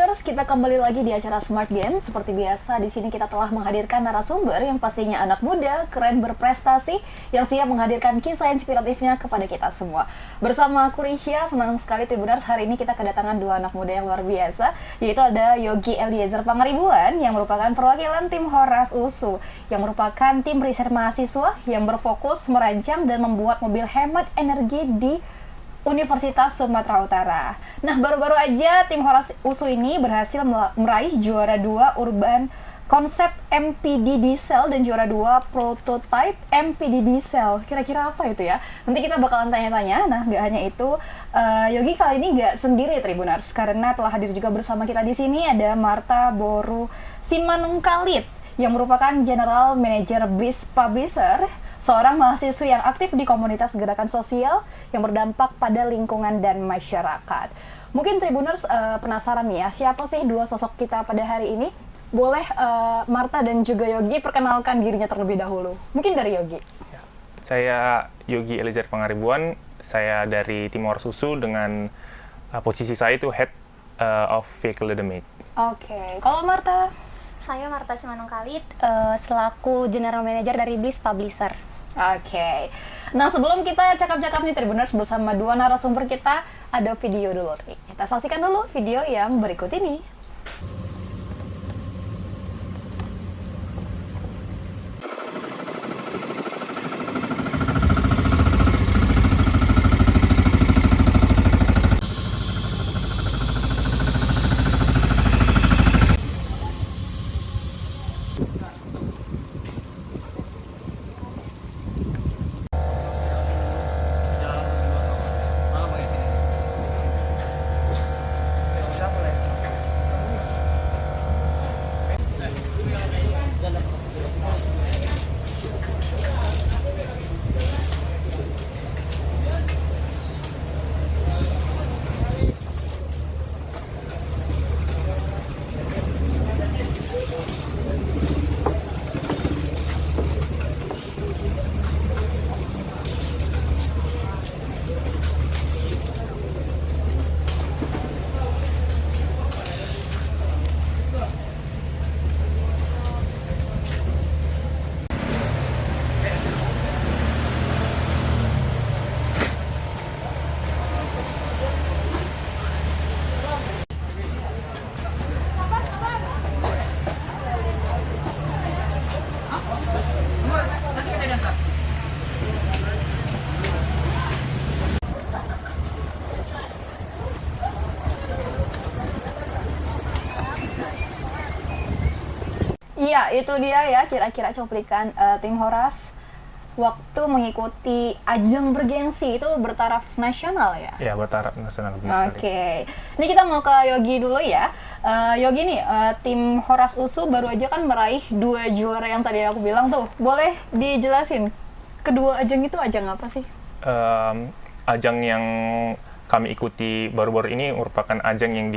Tribuners, kita kembali lagi di acara Smart Game. Seperti biasa, di sini kita telah menghadirkan narasumber yang pastinya anak muda, keren berprestasi, yang siap menghadirkan kisah inspiratifnya kepada kita semua. Bersama aku Risha, senang sekali Tribuners, hari ini kita kedatangan dua anak muda yang luar biasa, yaitu ada Yogi Eliezer Pangaribuan, yang merupakan perwakilan tim Horas USU, yang merupakan tim riset mahasiswa yang berfokus merancang dan membuat mobil hemat energi di Universitas Sumatera Utara. Nah, baru-baru aja tim Horas USU ini berhasil meraih juara 2 Urban Konsep MPD Diesel dan juara 2 Prototype MPD Diesel. Kira-kira apa itu ya? Nanti kita bakalan tanya-tanya. Nah, nggak hanya itu, Yogi kali ini nggak sendiri Tribuners, karena telah hadir juga bersama kita di sini ada Marta Boru Simanungkalit yang merupakan General Manager BLIS Publisher, seorang mahasiswa yang aktif di komunitas gerakan sosial yang berdampak pada lingkungan dan masyarakat. Mungkin Tribuners penasaran nih ya, siapa sih dua sosok kita pada hari ini? Boleh Marta dan juga Yogi perkenalkan dirinya terlebih dahulu. Mungkin dari Yogi. Ya. Saya Yogi Eliezer Pangaribuan, saya dari tim Horas USU dengan posisi saya itu Head of Vehicle Dynamics. Oke, kalau Marta? Saya Marta Simanungkalit, selaku General Manager dari BLIS Publisher. Oke. Nah, sebelum kita cakap-cakap nih Tribuners bersama dua narasumber kita, ada video dulu nih. Kita saksikan dulu video yang berikut ini. Iya, itu dia ya kira-kira cuplikan tim Horas waktu mengikuti ajang bergengsi itu bertaraf nasional ya? Ya, bertaraf nasional. Oke. Ini kita mau ke Yogi dulu ya. Yogi nih, tim Horas USU baru aja kan meraih 2 juara yang tadi aku bilang tuh. Boleh dijelasin kedua ajang itu ajang apa sih? Ajang yang kami ikuti baru-baru ini merupakan ajang yang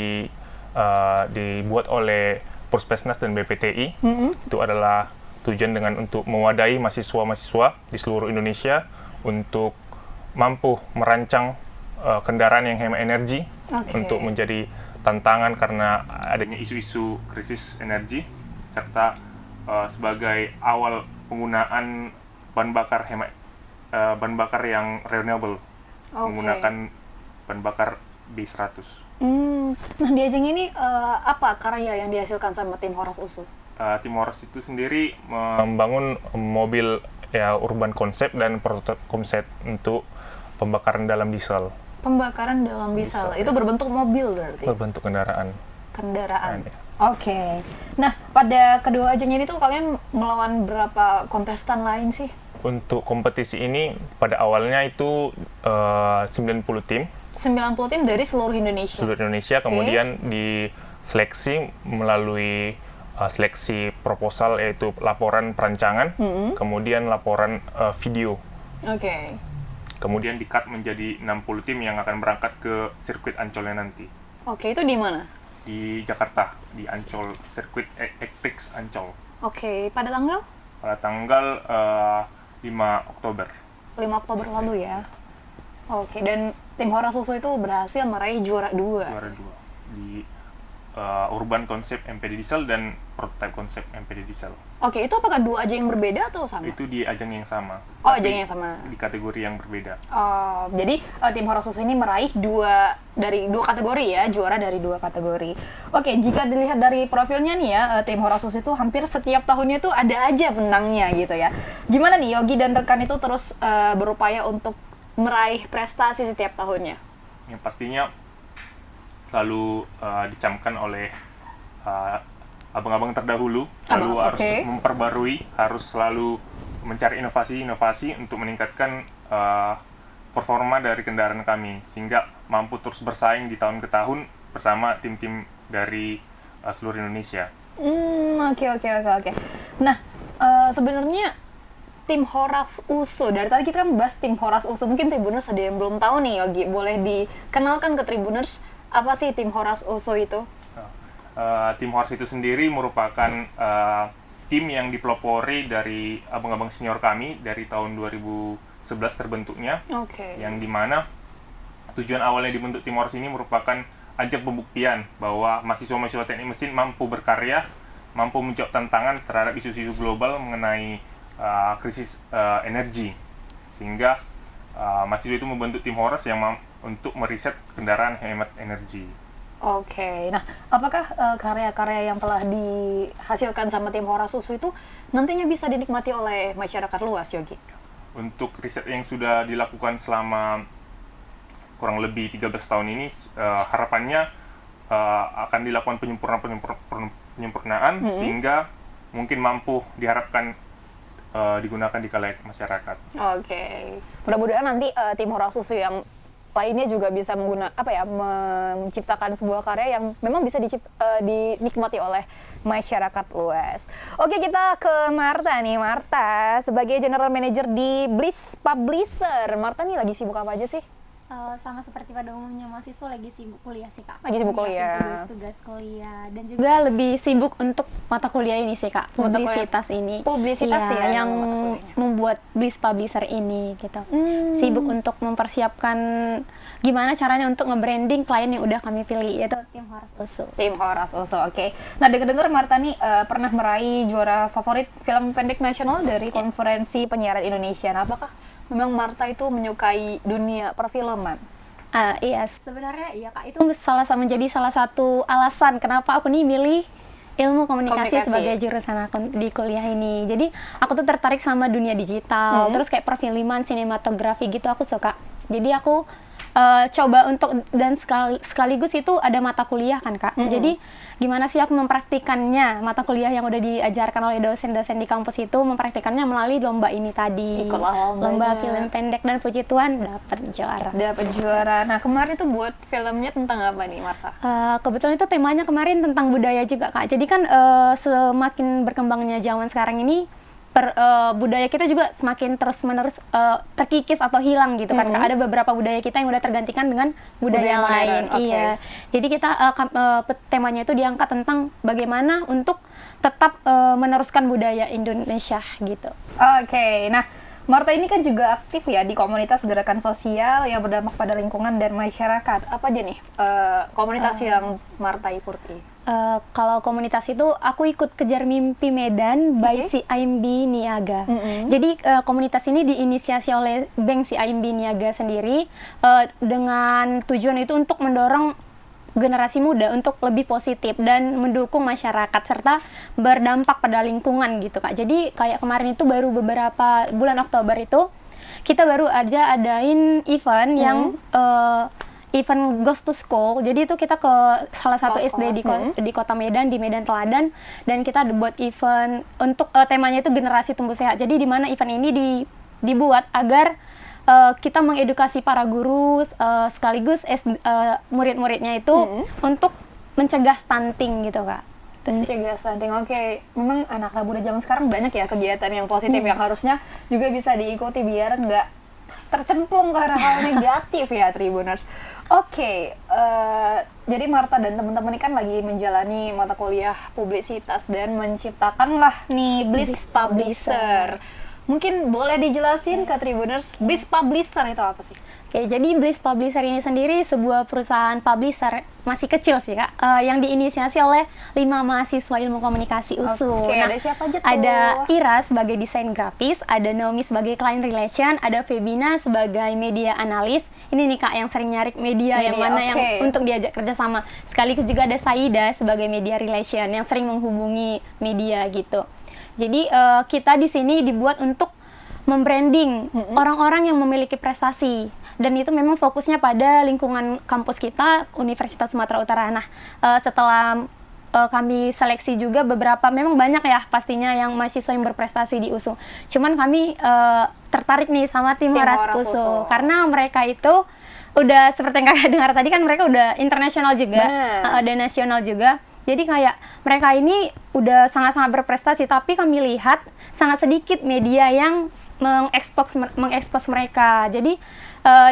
dibuat oleh Puspesnas dan BPTI. Itu adalah tujuan dengan untuk mewadahi mahasiswa-mahasiswa di seluruh Indonesia untuk mampu merancang kendaraan yang hemat energi untuk menjadi tantangan karena adanya isu-isu krisis energi serta sebagai awal penggunaan bahan bakar yang renewable menggunakan bahan bakar B100. Nah, di ajang ini apa karya yang dihasilkan sama tim Horas USU? Tim Horas itu sendiri membangun mobil ya urban konsep dan prototipe konsep untuk pembakaran dalam diesel. Pembakaran dalam diesel. Itu berbentuk mobil berarti? Berbentuk kendaraan. Ya. Oke. Nah, pada kedua ajang ini tuh kalian melawan berapa kontestan lain sih? Untuk kompetisi ini pada awalnya itu 90 tim. 90 tim dari seluruh Indonesia? Seluruh Indonesia, kemudian diseleksi melalui seleksi proposal, yaitu laporan perancangan, kemudian laporan video. Kemudian di-cut menjadi 60 tim yang akan berangkat ke sirkuit Ancolnya nanti. Oke, itu di mana? Di Jakarta, di Ancol, sirkuit Ektrix Ancol. Oke, pada tanggal? Pada tanggal 5 Oktober. 5 Oktober lalu ya? Oke, dan tim Horas USU itu berhasil meraih juara 2. Juara 2 di urban konsep MPD Diesel dan prototype konsep MPD Diesel. Oke, itu apakah dua ajang yang berbeda atau sama? Itu di ajang yang sama. Oh, tapi ajang yang sama. Di kategori yang berbeda. Oh, jadi tim Horas Usu ini meraih dua kategori ya, juara dari dua kategori. Oke, jika dilihat dari profilnya nih ya, tim Horas Usu itu hampir setiap tahunnya tuh ada aja menangnya gitu ya. Gimana nih Yogi dan rekan itu terus berupaya untuk meraih prestasi setiap tahunnya? Yang pastinya selalu dicamkan oleh abang-abang terdahulu, selalu harus memperbarui, harus selalu mencari inovasi-inovasi untuk meningkatkan performa dari kendaraan kami, sehingga mampu terus bersaing di tahun ke tahun bersama tim-tim dari seluruh Indonesia. Oke. Nah, sebenarnya tim Horas Usu, dari tadi kita kan bahas tim Horas Usu, mungkin Tribuners ada yang belum tahu nih Yogi, boleh dikenalkan ke Tribuners apa sih tim Horas Usu itu? Tim Horas itu sendiri merupakan tim yang dipelopori dari abang-abang senior kami dari tahun 2011 terbentuknya. Yang dimana tujuan awalnya dibentuk tim Horas ini merupakan ajang pembuktian bahwa mahasiswa-mahasiswa teknik mesin mampu berkarya, mampu menjawab tantangan terhadap isu-isu global mengenai krisis energi, sehingga mahasiswa itu membentuk tim Horas yang untuk meriset kendaraan hemat energi. Oke, nah apakah karya-karya yang telah dihasilkan sama tim Horas Usu itu nantinya bisa dinikmati oleh masyarakat luas, Yogi? Untuk riset yang sudah dilakukan selama kurang lebih 13 tahun ini, harapannya akan dilakukan penyempurnaan sehingga mungkin mampu diharapkan digunakan di kalayak masyarakat. Oke, mudah-mudahan nanti tim Horas Usu yang lainnya juga bisa menciptakan sebuah karya yang memang bisa dinikmati oleh masyarakat luas. Oke, kita ke Marta nih. Marta, sebagai General Manager di Bliss Publisher, Marta nih lagi sibuk apa aja sih? Sama seperti pada umumnya mahasiswa lagi sibuk kuliah sih Kak. Lagi sibuk kuliah. Tugas kuliah dan juga lebih sibuk untuk mata kuliah ini sih Kak. Publisitas ini. Publisitas ya yang membuat Bliss Publisher ini gitu. Sibuk untuk mempersiapkan gimana caranya untuk nge-branding klien yang udah kami pilih, yaitu tim Horas Usu. Tim Horas Usu, oke. Nah, dengar Marta nih pernah meraih juara favorit film pendek nasional dari Konferensi Penyiaran Indonesia. Nah, apakah memang Marta itu menyukai dunia perfilman? Iya, sebenarnya iya Kak, itu menjadi salah satu alasan kenapa aku nih milih ilmu komunikasi sebagai jurusan aku di kuliah ini. Jadi aku tuh tertarik sama dunia digital, terus kayak perfilman, sinematografi gitu aku suka. Jadi aku coba untuk, dan sekaligus itu ada mata kuliah kan Kak. Jadi gimana sih aku mempraktikannya, mata kuliah yang udah diajarkan oleh dosen-dosen di kampus itu, mempraktikannya melalui lomba ini tadi. Lomba film pendek, dan puji Tuhan dapat juara. Nah, kemarin itu buat filmnya tentang apa nih Marta? Kebetulan itu temanya kemarin tentang budaya juga Kak. Jadi kan semakin berkembangnya zaman sekarang ini, budaya kita juga semakin terus-menerus terkikis atau hilang gitu kan. Ada beberapa budaya kita yang udah tergantikan dengan budaya lain. Iya. Jadi kita temanya itu diangkat tentang bagaimana untuk tetap meneruskan budaya Indonesia gitu. Oke. Nah, Marta ini kan juga aktif ya di komunitas gerakan sosial yang berdampak pada lingkungan dan masyarakat. Apa aja nih komunitas yang Marta ikuti? Kalau komunitas itu aku ikut Kejar Mimpi Medan by CIMB Niaga. Jadi komunitas ini diinisiasi oleh Bank CIMB Niaga sendiri dengan tujuan itu untuk mendorong generasi muda untuk lebih positif dan mendukung masyarakat serta berdampak pada lingkungan gitu Kak. Jadi kayak kemarin itu baru beberapa bulan Oktober itu kita baru aja adain event yang event Ghost to School. Jadi itu kita ke salah satu SD di Kota Medan, di Medan Teladan, dan kita buat event untuk temanya itu generasi tumbuh sehat. Jadi di mana event ini dibuat agar kita mengedukasi para guru sekaligus murid-muridnya itu untuk mencegah stunting gitu Kak. Mencegah stunting, oke. Memang anak muda zaman sekarang banyak ya kegiatan yang positif yang harusnya juga bisa diikuti biar nggak tercemplung ke hal negatif ya Tribuners. Oke, jadi Marta dan teman-teman ini kan lagi menjalani mata kuliah publisitas dan menciptakanlah nih Bliss Publisher. Mungkin boleh dijelasin ke Tribuners, Bliss Publisher itu apa sih? Oke, jadi Bliss Publisher ini sendiri sebuah perusahaan publisher masih kecil sih Kak, yang diinisiasi oleh 5 mahasiswa ilmu komunikasi USU. Oke, ada siapa aja tuh? Ada Ira sebagai desain grafis, ada Naomi sebagai client relation, ada Febina sebagai media analis. Ini nih Kak yang sering nyari media yang mana yang untuk diajak kerjasama. Sekaligus juga ada Saida sebagai media relation yang sering menghubungi media gitu. Jadi kita di sini dibuat untuk membranding orang-orang yang memiliki prestasi, dan itu memang fokusnya pada lingkungan kampus kita Universitas Sumatera Utara. Nah, setelah kami seleksi juga beberapa, memang banyak ya pastinya yang mahasiswa yang berprestasi di USU. Cuman kami tertarik nih sama tim Horas USU karena mereka itu udah seperti yang kakak dengar tadi kan, mereka udah internasional juga, ada nasional juga. Jadi kayak mereka ini udah sangat-sangat berprestasi, tapi kami lihat sangat sedikit media yang mengekspos mereka. Jadi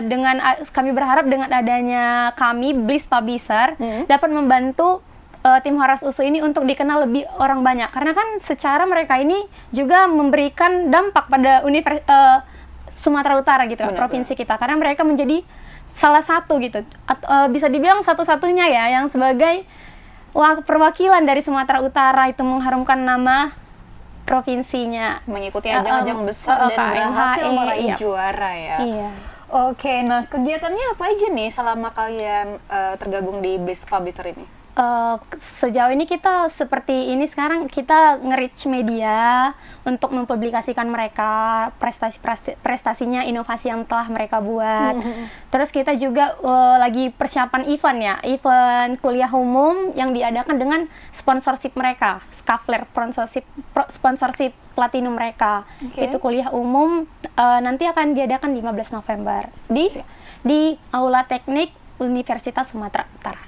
dengan kami berharap dengan adanya kami Bliss Publisher dapat membantu tim Horas USU ini untuk dikenal lebih orang banyak, karena kan secara mereka ini juga memberikan dampak pada Sumatera Utara gitu, provinsi kita, karena mereka menjadi salah satu gitu, bisa dibilang satu-satunya ya yang sebagai perwakilan dari Sumatera Utara itu mengharumkan nama provinsinya, mengikuti ajang-ajang besar dan berhasil meraih juara ya. Iya. Oke, nah kegiatannya apa aja nih selama kalian tergabung di Bliss Publisher ini? Sejauh ini kita seperti ini, sekarang kita nge-reach media untuk mempublikasikan mereka prestasinya, inovasi yang telah mereka buat. Terus kita juga lagi persiapan event ya, event kuliah umum yang diadakan dengan sponsorship mereka, Skafler sponsorship platinum mereka. Itu kuliah umum nanti akan diadakan 15 November di Aula Teknik Universitas Sumatera Utara.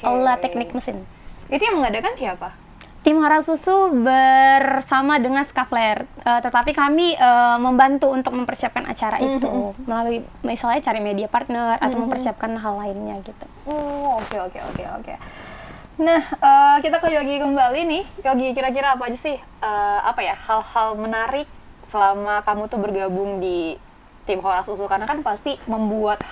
Aula Teknik Mesin. Itu yang mengadakan siapa? Tim Horas USU bersama dengan Skafler, tetapi kami membantu untuk mempersiapkan acara itu melalui misalnya cari media partner atau mempersiapkan hal lainnya gitu. Oke. Nah, kita ke Yogi kembali nih. Yogi, kira-kira apa aja sih hal-hal menarik selama kamu tuh bergabung di tim Horas USU? Karena kan pasti membuat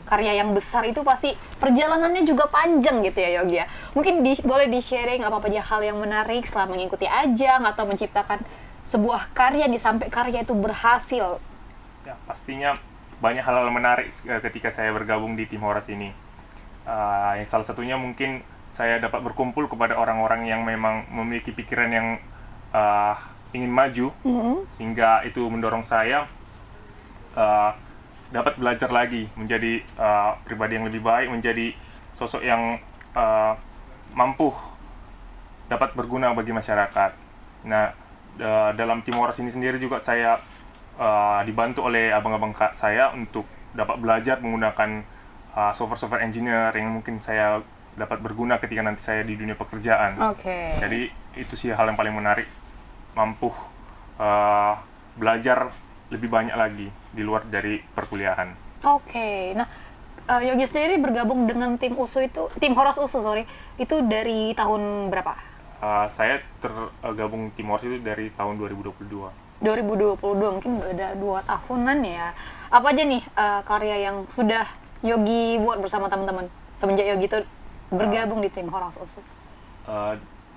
karya yang besar itu pasti perjalanannya juga panjang gitu ya Yogi ya. Mungkin boleh di-sharing apa aja hal yang menarik selama mengikuti ajang atau menciptakan sebuah karya sampai karya itu berhasil. Ya, pastinya banyak hal-hal menarik ketika saya bergabung di tim Horas ini. Yang salah satunya mungkin saya dapat berkumpul kepada orang-orang yang memang memiliki pikiran yang ingin maju, sehingga itu mendorong saya dapat belajar lagi menjadi pribadi yang lebih baik, menjadi sosok yang mampu dapat berguna bagi masyarakat. Nah, dalam tim Horas ini sendiri juga saya dibantu oleh abang-abang saya untuk dapat belajar menggunakan software engineer yang mungkin saya dapat berguna ketika nanti saya di dunia pekerjaan. Jadi itu sih hal yang paling menarik, mampu belajar lebih banyak lagi di luar dari perkuliahan. Nah Yogi sendiri bergabung dengan tim Horas USU itu dari tahun berapa? Saya tergabung tim Horas itu dari tahun 2022. 2022, mungkin udah 2 tahunan ya. Apa aja nih karya yang sudah Yogi buat bersama teman-teman semenjak Yogi itu bergabung di tim Horas USU?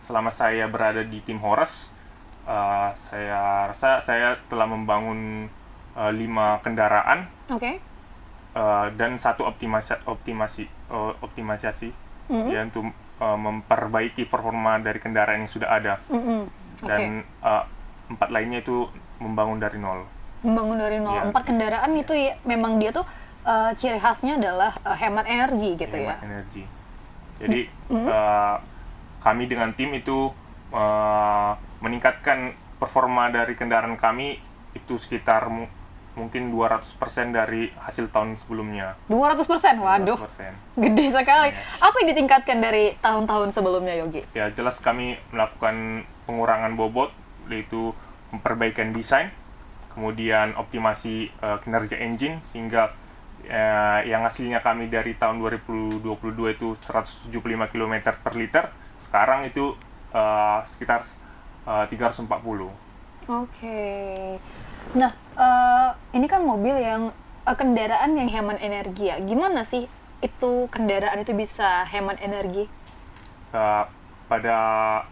Selama saya berada di tim Horas, saya rasa saya telah membangun 5 kendaraan dan 1 optimasi ya, untuk memperbaiki performa dari kendaraan yang sudah ada. Dan 4 lainnya itu membangun dari nol. Ya. 4 kendaraan itu ya, memang dia tuh ciri khasnya adalah hemat energi gitu ya. Hemat energi. Jadi kami dengan tim itu meningkatkan performa dari kendaraan kami itu sekitar mungkin 200% dari hasil tahun sebelumnya. 200%? Waduh, 200%. Gede sekali. Yes. Apa yang ditingkatkan dari tahun-tahun sebelumnya, Yogi? Ya, jelas kami melakukan pengurangan bobot, yaitu perbaikan desain, kemudian optimasi kinerja engine, sehingga yang hasilnya kami dari tahun 2022 itu 175 km per liter, sekarang itu sekitar 340. Oke. Nah, ini kan mobil yang kendaraan yang hemat energi ya. Gimana sih itu kendaraan itu bisa hemat energi? Pada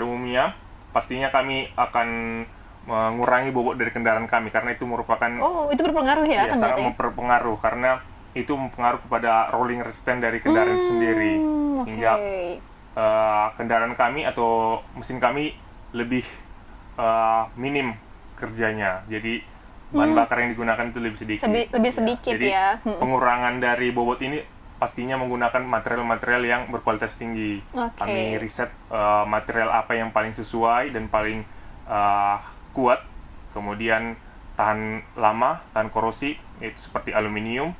umumnya pastinya kami akan mengurangi bobot dari kendaraan kami karena itu merupakan itu berpengaruh ya, kan sangat berpengaruh karena itu mempengaruhi kepada rolling resistance dari kendaraan itu sendiri, sehingga kendaraan kami atau mesin kami lebih minim kerjanya, jadi bahan bakar yang digunakan itu lebih sedikit. Lebih sedikit jadi, ya. pengurangan dari bobot ini pastinya menggunakan material-material yang berkualitas tinggi. Kami riset material apa yang paling sesuai dan paling kuat, kemudian tahan lama, tahan korosi, yaitu seperti aluminium,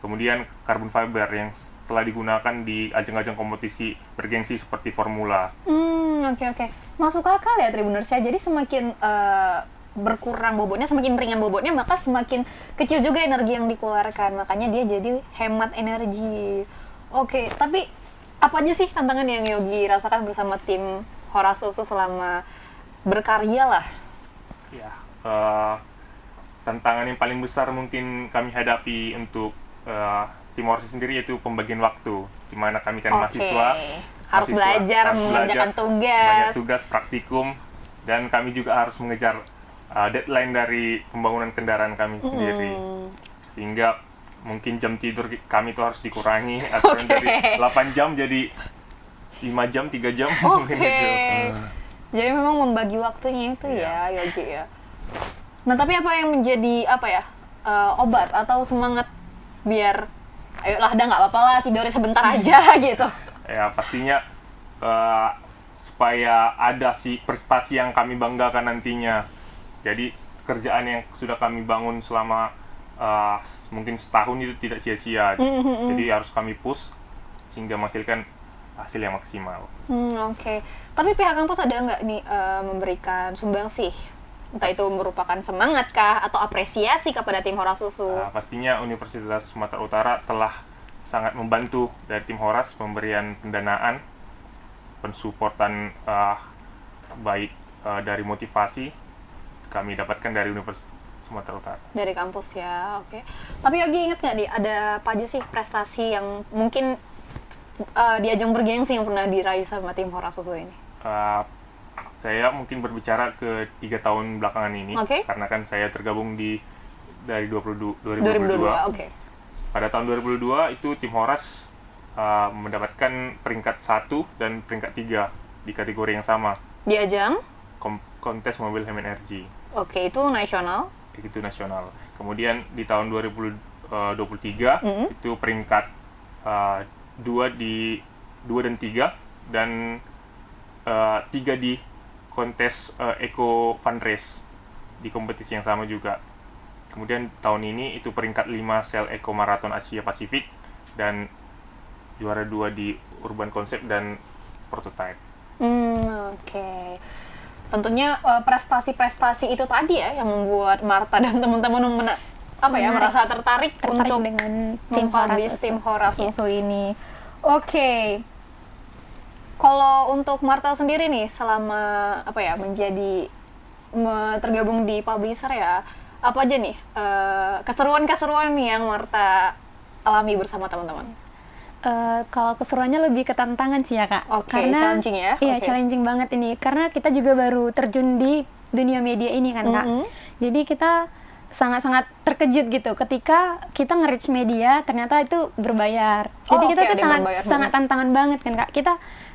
kemudian carbon fiber yang telah digunakan di ajang-ajang kompetisi bergengsi seperti Formula. Oke. Masuk akal ya Tribuners ya. Jadi semakin berkurang bobotnya, semakin ringan bobotnya, maka semakin kecil juga energi yang dikeluarkan. Makanya dia jadi hemat energi. Oke, tapi apa aja sih tantangan yang Yogi rasakan bersama tim Horas Susu selama berkarya lah? Ya, tantangan yang paling besar mungkin kami hadapi untuk tim Horas sendiri yaitu pembagian waktu, di mana kami kan mahasiswa harus belajar, mengerjakan banyak tugas praktikum, dan kami juga harus mengejar deadline dari pembangunan kendaraan kami sendiri, sehingga mungkin jam tidur kami itu harus dikurangi, aturan dari 8 jam jadi 5 jam, 3 jam. Jadi memang membagi waktunya itu ya Yogi ya. Nah, tapi apa yang menjadi obat atau semangat biar ayolah udah nggak apa-apa lah tidurnya sebentar aja gitu? Ya pastinya supaya ada prestasi yang kami banggakan nantinya. Jadi kerjaan yang sudah kami bangun selama mungkin setahun itu tidak sia-sia. Jadi harus kami push sehingga menghasilkan hasil yang maksimal. Oke. Tapi pihak kampus ada nggak nih memberikan sumbangsih? Entah itu merupakan semangat kah atau apresiasi kepada tim Horas Susu? Pastinya Universitas Sumatera Utara telah sangat membantu dari tim Horas pemberian pendanaan, pensuportan baik dari motivasi kami dapatkan dari Universitas Sumatera Utara. Dari kampus ya, oke. Tapi Yogi ingat nggak nih ada apa aja sih prestasi yang mungkin di ajang bergengsi yang pernah diraih sama tim Horas Susu ini? Saya mungkin berbicara ke 3 tahun belakangan ini, karena kan saya tergabung dari 2022. Oke. Pada tahun 2022 itu tim Horas mendapatkan peringkat 1 dan peringkat 3 di kategori yang sama. Di ajang? Kontes mobil hemat energi. Oke, itu nasional? Itu nasional. Kemudian di tahun 2023 itu peringkat 2 dan 3, dan 3 di kontes Eco Fun Race di kompetisi yang sama juga. Kemudian tahun ini itu peringkat 5 Shell Eco Marathon Asia Pasifik, dan juara 2 di Urban Concept dan Prototype. Oke. Tentunya prestasi-prestasi itu tadi ya yang membuat Marta dan teman-teman merasa tertarik untuk dengan tim Horas Susu ini. Oke. Kalau untuk Marta sendiri nih selama tergabung di publisher ya, apa aja nih keseruan-keseruan nih yang Marta alami bersama teman-teman? Kalau keseruannya lebih ke tantangan sih ya Kak. Karena challenging ya? Iya, challenging banget ini. Karena kita juga baru terjun di dunia media ini kan Kak. Jadi kita sangat-sangat terkejut gitu ketika kita nge-reach media ternyata itu berbayar. Jadi kita tuh sangat tantangan banget kan Kak.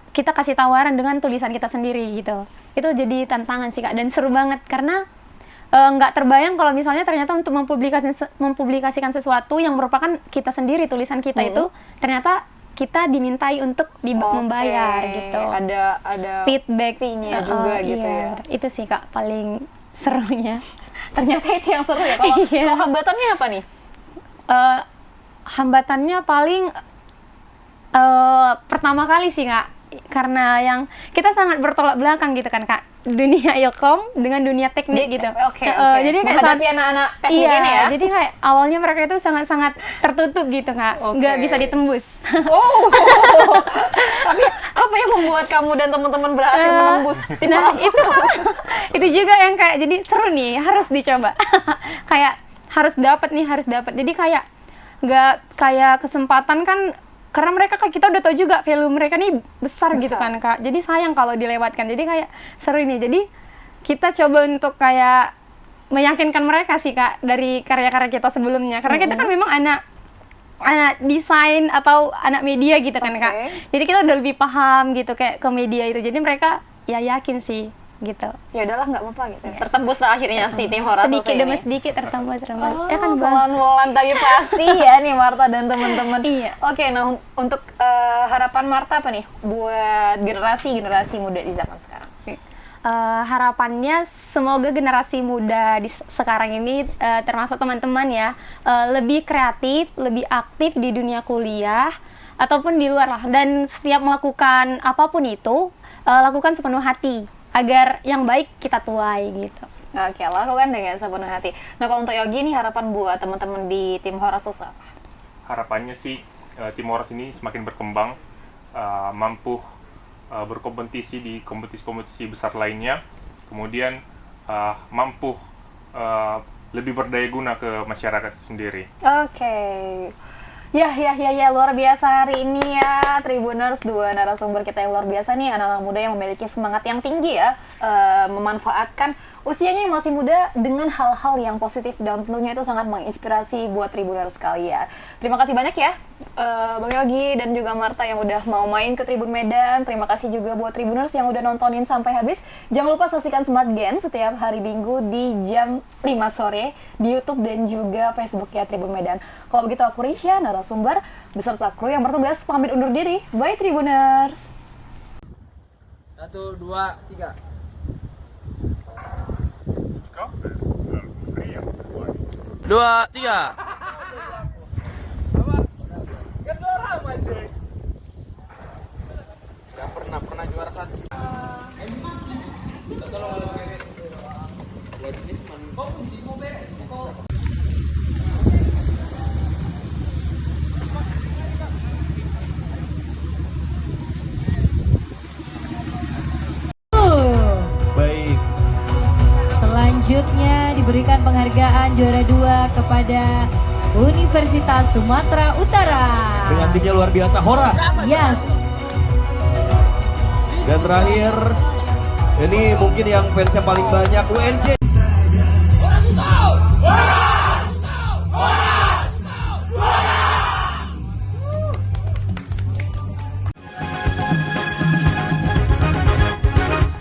Kita kasih tawaran dengan tulisan kita sendiri gitu. Itu jadi tantangan sih Kak, dan seru banget karena nggak terbayang kalau misalnya ternyata untuk mempublikasikan sesuatu yang merupakan kita sendiri, tulisan kita itu ternyata kita dimintai untuk membayar gitu. Ada feedback fee-nya juga gitu ya. Itu sih Kak paling serunya. Ternyata itu yang seru ya. Kalau hambatannya apa nih? Hambatannya paling pertama kali sih Kak, karena yang kita sangat bertolak belakang gitu kan Kak. dunia ilkom dengan dunia teknik gitu. Jadi kayak menghadapi anak-anak teknik iya, ini ya. jadi kayak awalnya mereka itu sangat-sangat tertutup gitu Kak, nggak bisa ditembus. Oh, tapi apa yang membuat kamu dan teman-teman berhasil menembus tim itu juga yang kayak jadi seru nih, harus dicoba. Kayak harus dapat. Jadi kayak nggak kayak kesempatan kan, karena mereka kan kita udah tahu juga value mereka nih besar gitu kan Kak. Jadi sayang kalau dilewatkan. Jadi kayak seru nih. Jadi kita coba untuk kayak meyakinkan mereka sih Kak dari karya-karya kita sebelumnya. Karena kita kan memang anak desain atau anak media gitu kan Kak. Jadi kita udah lebih paham gitu kayak ke media itu. Jadi mereka ya yakin sih gitu. Ya udahlah, nggak apa-apa gitu. Tertembus lah akhirnya si tim Hora sedikit demi sedikit tertembus. Ya kan pelan-pelan tapi pasti ya nih Marta dan teman-teman. Iya. Oke, nah untuk harapan Marta apa nih buat generasi muda di zaman sekarang? Harapannya semoga generasi muda di sekarang ini termasuk teman-teman ya lebih kreatif, lebih aktif di dunia kuliah ataupun di luar lah, dan setiap melakukan apapun itu lakukan sepenuh hati agar yang baik kita tuai gitu. Oke, lakukan dengan sepenuh hati. Nah, kalau untuk Yogi nih harapan buat teman-teman di tim Horas apa? Harapannya sih tim Horas ini semakin berkembang, mampu berkompetisi di kompetisi-kompetisi besar lainnya, kemudian mampu lebih berdaya guna ke masyarakat sendiri. Oke. Ya, luar biasa hari ini ya Tribuners, dua narasumber kita yang luar biasa nih, anak-anak muda yang memiliki semangat yang tinggi ya, memanfaatkan usianya yang masih muda dengan hal-hal yang positif, dan tentunya itu sangat menginspirasi buat Tribuners sekalian. Terima kasih banyak ya Bang Yogi dan juga Marta yang udah mau main ke Tribun Medan. Terima kasih juga buat Tribuners yang udah nontonin sampai habis. Jangan lupa saksikan Smart Gen setiap hari Minggu di jam 5 sore di YouTube dan juga Facebook ya Tribun Medan. Kalau begitu aku Risha, narasumber beserta kru yang bertugas pamit undur diri. Bye Tribuners. 1, 2, 3. 2, 3. Gak pernah juara 1. Baik. Selanjutnya diberikan penghargaan juara 2 kepada Universitas Sumatera Utara. Dengan timnya luar biasa, Horas. Yes. Dan terakhir, ini mungkin yang fansnya paling banyak, UNJ.